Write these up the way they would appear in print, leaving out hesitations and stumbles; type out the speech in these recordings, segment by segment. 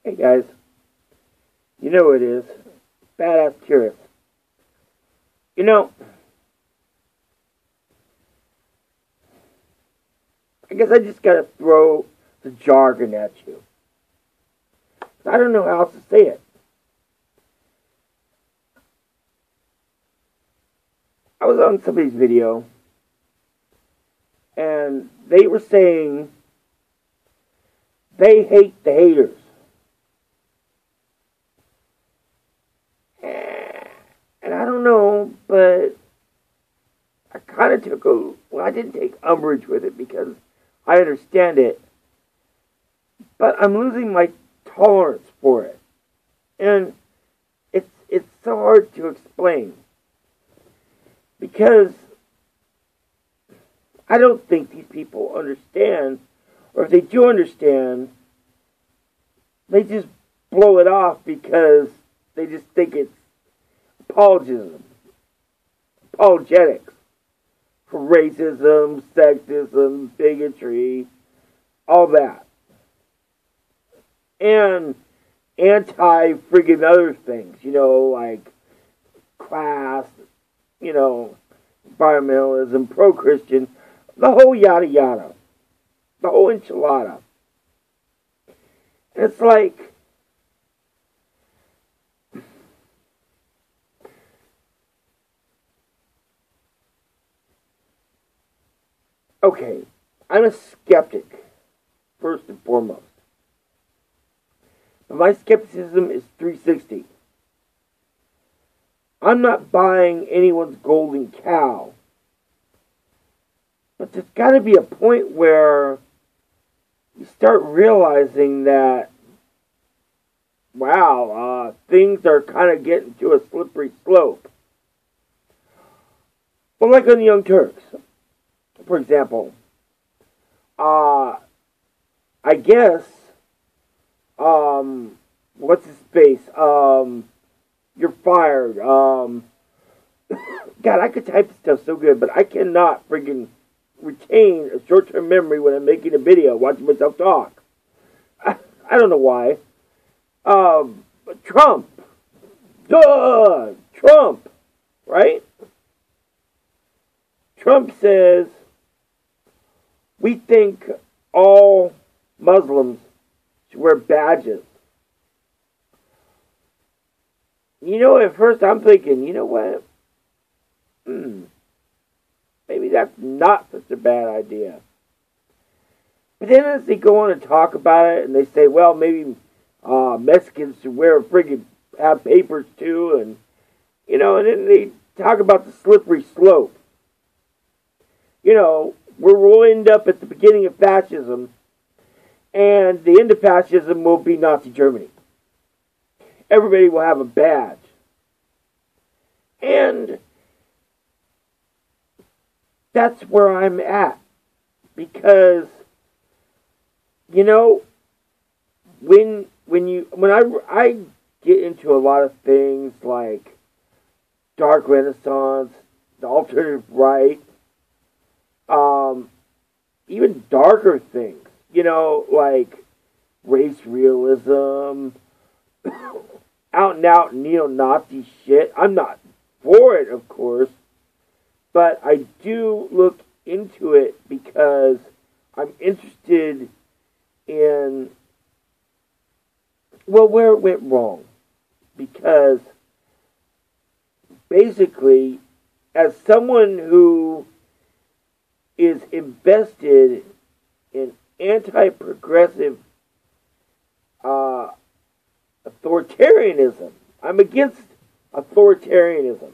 Hey guys, you know who it is. Badass Curious. You know, I guess I just gotta throw the jargon at you. I don't know how else to say it. I was on somebody's video, and they were saying they hate the haters. And I don't know, but I kind of I didn't take umbrage with it because I understand it. But I'm losing my tolerance for it. And it's so hard to explain. Because I don't think these people understand, or if they do understand, they just blow it off because they just think it's apologetics for racism, sexism, bigotry, all that. And anti-friggin' other things, like class, environmentalism, pro-Christian, the whole yada yada, the whole enchilada. And it's like, okay, I'm a skeptic, first and foremost. But my skepticism is 360. I'm not buying anyone's golden cow. But there's got to be a point where you start realizing that, wow, things are kind of getting to a slippery slope. Well, like on the Young Turks, for example, I guess, what's his face? You're fired. God, I could type this stuff so good, but I cannot friggin' retain a short-term memory when I'm making a video, watching myself talk. I don't know why. But Trump. Duh! Trump. Right? Trump says, we think all Muslims should wear badges. At first I'm thinking, you know what? Maybe that's not such a bad idea. But then as they go on and talk about it, and they say, well, maybe Mexicans should have papers too, and then they talk about the slippery slope. We'll end up at the beginning of fascism, and the end of fascism will be Nazi Germany. Everybody will have a badge. And that's where I'm at. Because, when I get into a lot of things like dark renaissance, the alternative right, even darker things, like race realism, out and out neo-Nazi shit. I'm not for it, of course, but I do look into it because I'm interested in, where it went wrong. Because basically, as someone who is invested in anti-progressive authoritarianism, I'm against authoritarianism.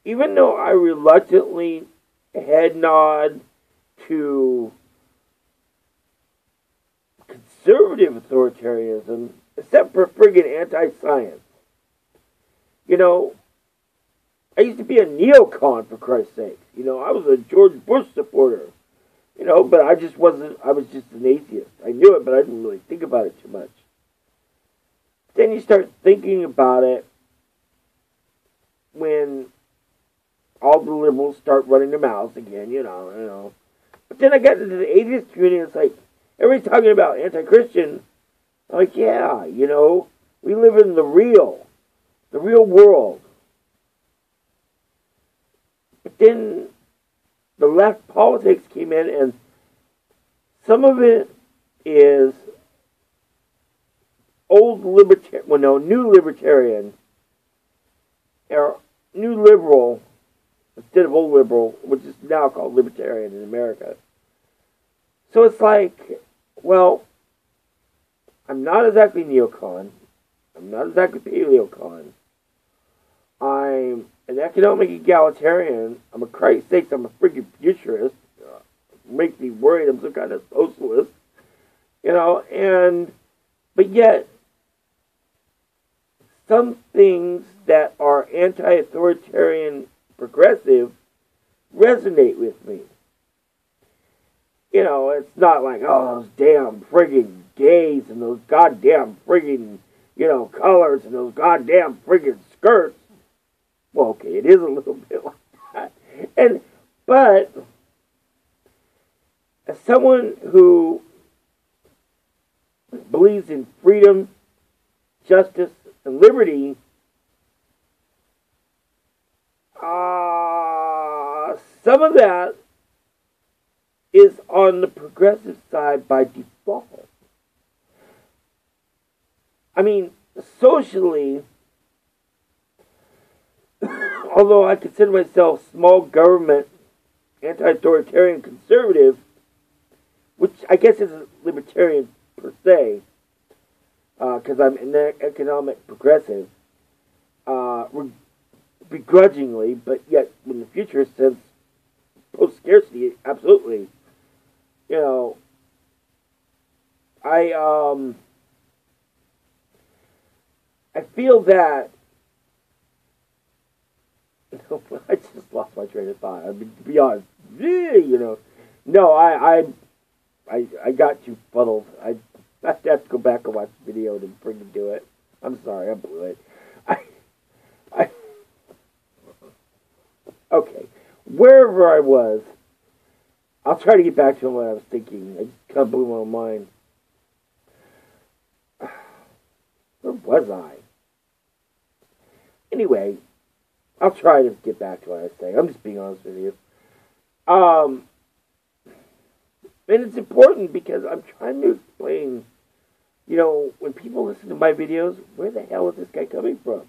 Even though I reluctantly head nod to conservative authoritarianism, except for friggin' anti-science. I used to be a neocon, for Christ's sake. I was a George Bush supporter. But I was just an atheist. I knew it, but I didn't really think about it too much. Then you start thinking about it when all the liberals start running their mouths again, But then I got into the atheist community, and it's like, everybody's talking about anti-Christian, Like, yeah, we live in the real world. But then the left politics came in, and some of it is new libertarian, or new liberal, instead of old liberal, which is now called libertarian in America. So it's like, well, I'm not exactly neocon. I'm not exactly paleocon. I'm an economic egalitarian. I'm a Christ sakes, I'm a freaking futurist. Makes me worried I'm some kind of socialist. But yet, some things that are anti-authoritarian progressive resonate with me. It's not like, oh, those damn friggin' gays and those goddamn friggin', colors and those goddamn friggin' skirts. Well, okay, it is a little bit like that. But, as someone who believes in freedom, justice, and liberty, some of that is on the progressive side by default. I mean, socially, although I consider myself small government, anti-authoritarian conservative, which I guess is a libertarian per se, because I'm an economic progressive, begrudgingly, but yet in the future sense, post-scarcity, absolutely. I feel that I just lost my train of thought. I mean, to be honest, no, I got too fuddled. I have to go back and watch the video to freaking do it. I'm sorry, I blew it. Okay, wherever I was, I'll try to get back to what I was thinking. I just kind of blew my mind. Where was I? Anyway, I'll try to get back to what I was saying. I'm just being honest with you. And it's important because I'm trying to explain, when people listen to my videos, where the hell is this guy coming from?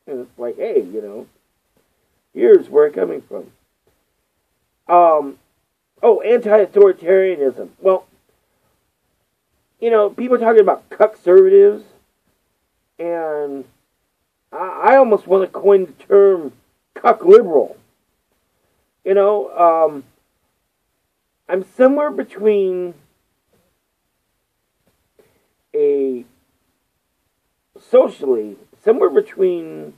And it's like, hey, here's where it's coming from. Anti-authoritarianism. Well, people are talking about cuckliberals, and I almost want to coin the term cuckliberal. I'm somewhere between somewhere between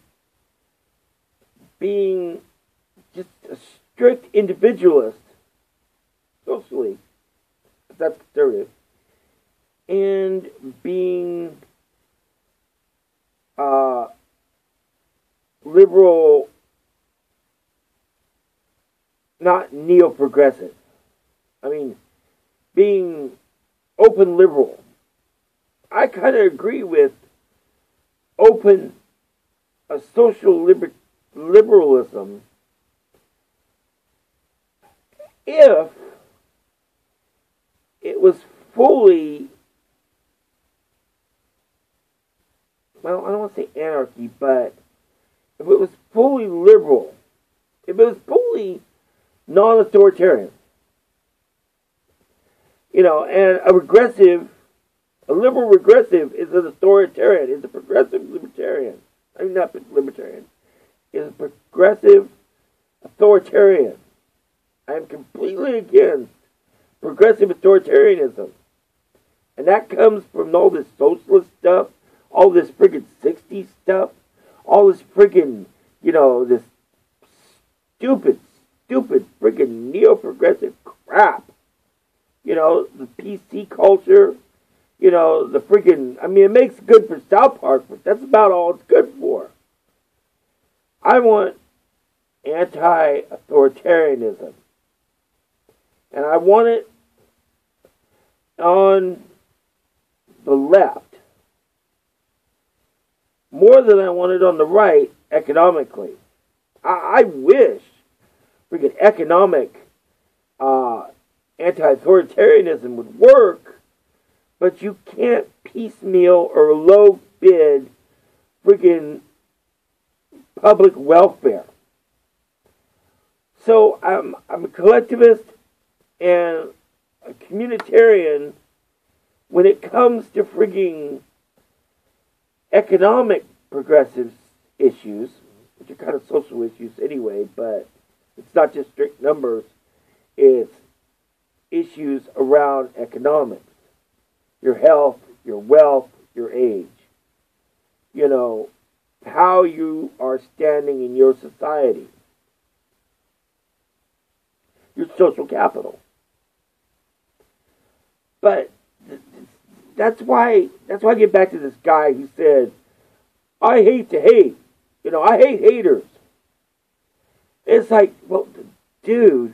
being just a strict individualist, socially, if that's conservative, and being liberal, not neo-progressive. I mean, being open liberal. I kind of agree with open, a social liberalism if it was fully, well, I don't want to say anarchy, but if it was fully liberal, if it was fully non-authoritarian, and a liberal regressive is an authoritarian, is a progressive libertarian. I mean, not libertarian, is a progressive authoritarian. I am completely against progressive authoritarianism. And that comes from all this socialist stuff, all this friggin' 60s stuff, all this friggin', this stupid friggin' neo-progressive crap. The PC culture, the friggin', I mean, it makes good for South Park, but that's about all it's good for. I want anti-authoritarianism. And I want it on the left more than I want it on the right economically. I wish freaking economic anti-authoritarianism would work, but you can't piecemeal or low bid freaking public welfare. So I'm a collectivist and a communitarian when it comes to frigging economic progressive issues, which are kind of social issues anyway, but it's not just strict numbers, it's issues around economics. Your health, your wealth, your age. You know, how you are standing in your society. Your social capital. But that's why I get back to this guy who said, I hate to hate. You know, I hate haters. It's like, well, dude,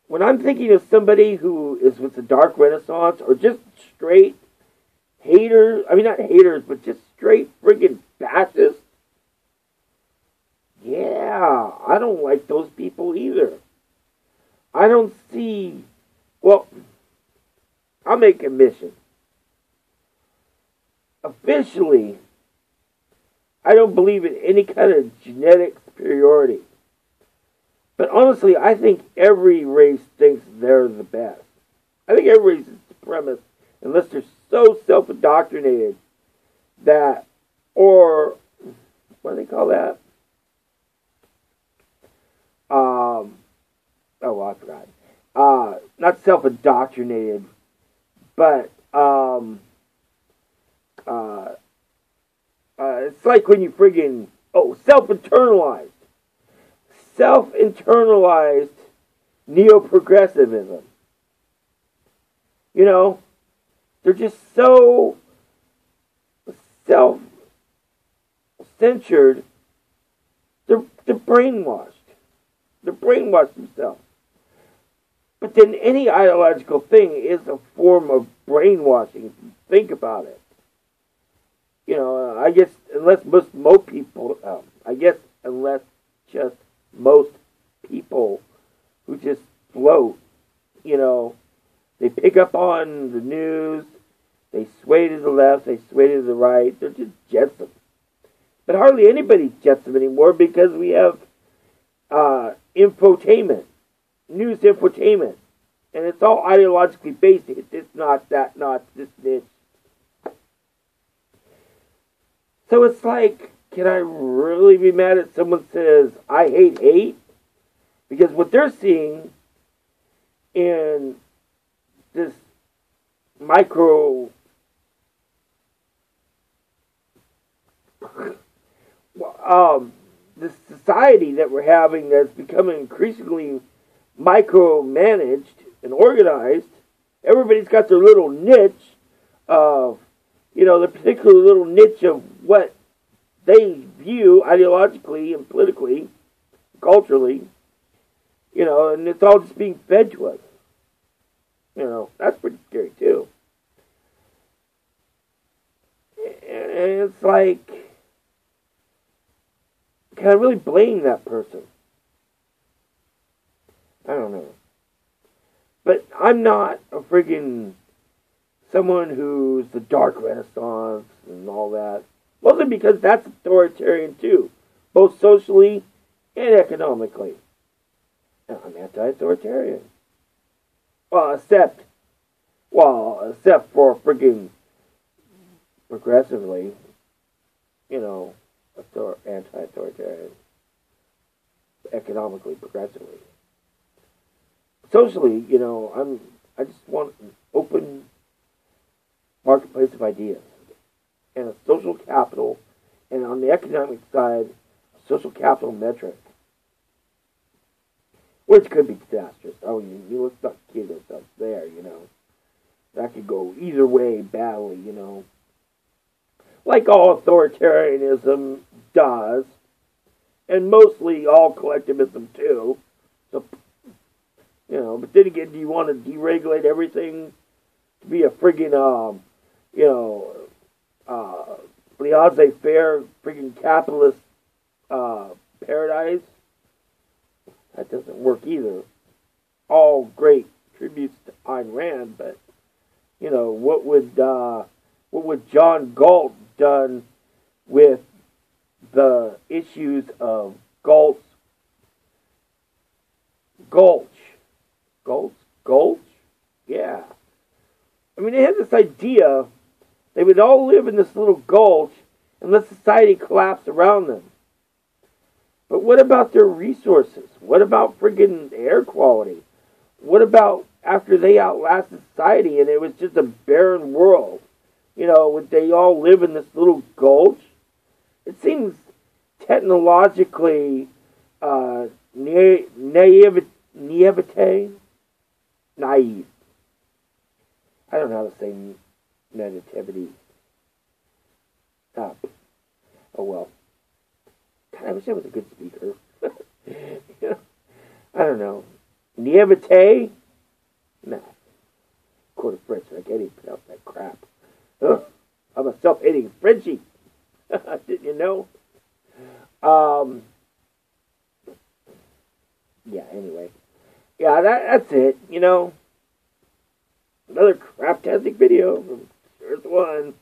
when I'm thinking of somebody who is with the dark renaissance or just straight haters, I mean, not haters, but just straight friggin' fascists, yeah, I don't like those people either. I don't see, well, I'll make a mission. Officially, I don't believe in any kind of genetic superiority. But honestly, I think every race thinks they're the best. I think every race is supremacist unless they're so self-indoctrinated that, or, what do they call that? I forgot. Not self-indoctrinated, but it's like when you friggin', self-internalized. Self-internalized neo-progressivism. You know, they're just so self-censored, they're brainwashed. They're brainwashed themselves. But then any ideological thing is a form of brainwashing, if you think about it. You know, I guess unless most people who just float, you know, they pick up on the news, they sway to the left, they sway to the right, they're just jetsam. But hardly anybody's jetsam anymore because we have infotainment, news infotainment, and it's all ideologically based. It's this, not that, not this, this. So it's like, can I really be mad if someone says, I hate hate? Because what they're seeing in this this society that we're having that's becoming increasingly micromanaged and organized, everybody's got their little niche of, you know, the particular little niche of what they view ideologically and politically, culturally, you know, and it's all just being fed to us. You know, that's pretty scary too. And it's like, can I really blame that person? I don't know. But I'm not a friggin' someone who's the dark renaissance and all that. Mostly because that's authoritarian too, both socially and economically. And I'm anti-authoritarian. Except for friggin' progressively, you know, anti-authoritarian, economically, progressively. Socially, you know, I just want an open marketplace of ideas and a social capital, and on the economic side, a social capital metric, which could be disastrous. I mean, let's not kid ourselves there, you know. That could go either way badly, you know. Like all authoritarianism does, and mostly all collectivism too. So, You know, but then again, do you want to deregulate everything to be a friggin', you know, laissez-faire friggin' capitalist paradise? That doesn't work either. All great tributes to Ayn Rand, but you know, what would John Galt done with the issues of Galt's Gulch? Yeah. I mean, they had this idea they would all live in this little gulch and let society collapse around them. But what about their resources? What about friggin' air quality? What about after they outlasted society and it was just a barren world? You know, would they all live in this little gulch? It seems technologically naive. I don't know how to say nativity. Oh well. God, I wish I was a good speaker. You know, I don't know. Naivete? Nah. Quarter French. I can't even pronounce that crap. Ugh. I'm a self-hating Frenchie. Didn't you know? Yeah, anyway. Yeah, that's it, you know. Another craptastic video from Earth One.